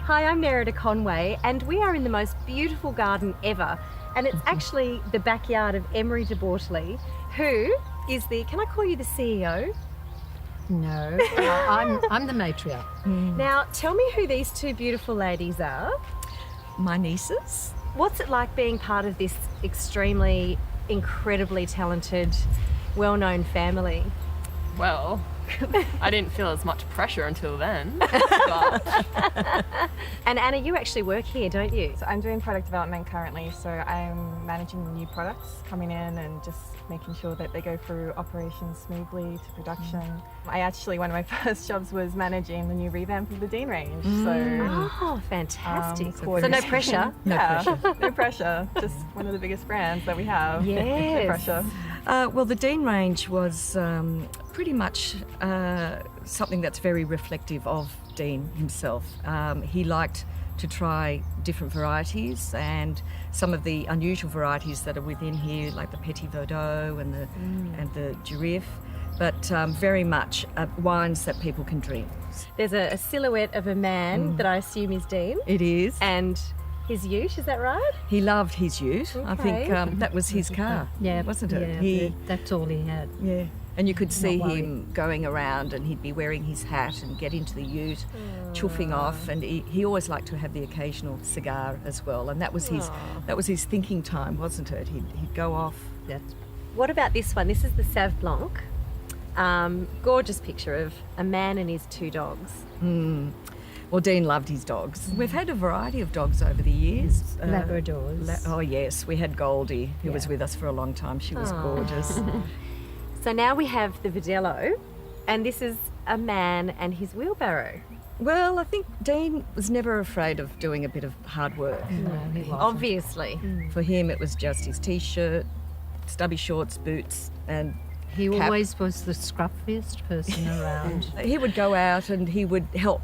Hi, I'm Nerida Conway, and we are in the most beautiful garden ever. And it's actually the backyard of Emery de Bortoli, who is the, can I call you the CEO? No, I'm the matriarch. Now, tell me who these two beautiful ladies are. My nieces. What's it like being part of this extremely, incredibly talented, well-known family? Well, I didn't feel as much pressure until then. But And Anna, you actually work here, don't you? So I'm doing product development currently, so I'm managing the new products coming in and just making sure that they go through operations smoothly to production. One of my first jobs was managing the new revamp of the Deen range. Oh, fantastic. So no pressure? No pressure. Just one of the biggest brands that we have. Yes. No pressure. Well, the Deen range was pretty much something that's very reflective of Deen himself. He liked to try different varieties, and some of the unusual varieties that are within here, like the Petit Verdot and the Giriffe, but very much wines that people can drink. There's a silhouette of a man that I assume is Deen. It is. And his ute, is that right? He loved his ute. I think Okay. that was his car, wasn't it? Yeah, that's all he had. Yeah. And you could see worried. him going around, and he'd be wearing his hat and get into the ute, chuffing off, and he always liked to have the occasional cigar as well. And that was his thinking time, wasn't it? He'd go off. That's What about this one? This is the Surf Blanc. Gorgeous picture of a man and his two dogs. Well, Deen loved his dogs. We've had a variety of dogs over the years. Labradors. Oh yes, we had Goldie, who was with us for a long time. She was gorgeous. So now we have the Verdelho, and this is a man and his wheelbarrow. Well, I think Deen was never afraid of doing a bit of hard work. No, he wasn't. Obviously. For him, it was just his t-shirt, stubby shorts, boots, and He cap. always was the scruffiest person around. He would go out and he would help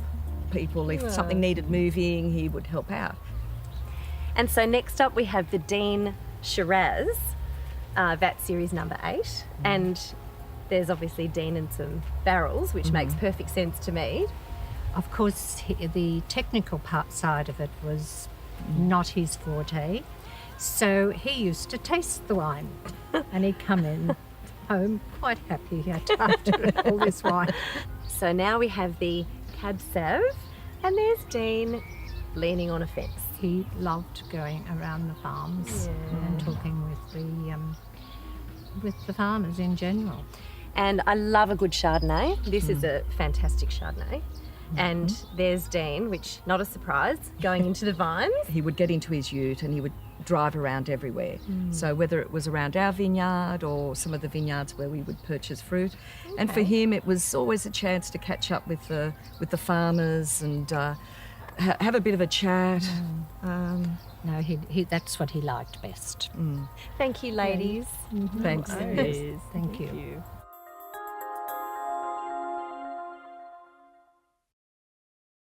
people. If something needed moving, he would help out. And so next up we have the Deen Shiraz, Vat Series number 8. And there's obviously Deen and some barrels, which makes perfect sense to me. Of course, the technical side of it was not his forte. So he used to taste the wine, and he'd come in home quite happy after all this wine. So now we have the Cab Sav, and there's Deen leaning on a fence. He loved going around the farms and talking with the farmers in general. And I love a good Chardonnay. This is a fantastic Chardonnay. And there's Deen, which, not a surprise, going into the vines. He would get into his ute and he would drive around everywhere. So whether it was around our vineyard or some of the vineyards where we would purchase fruit. And for him, it was always a chance to catch up with the farmers and have a bit of a chat. No, that's what he liked best. Thank you, ladies. Thanks. Thank you.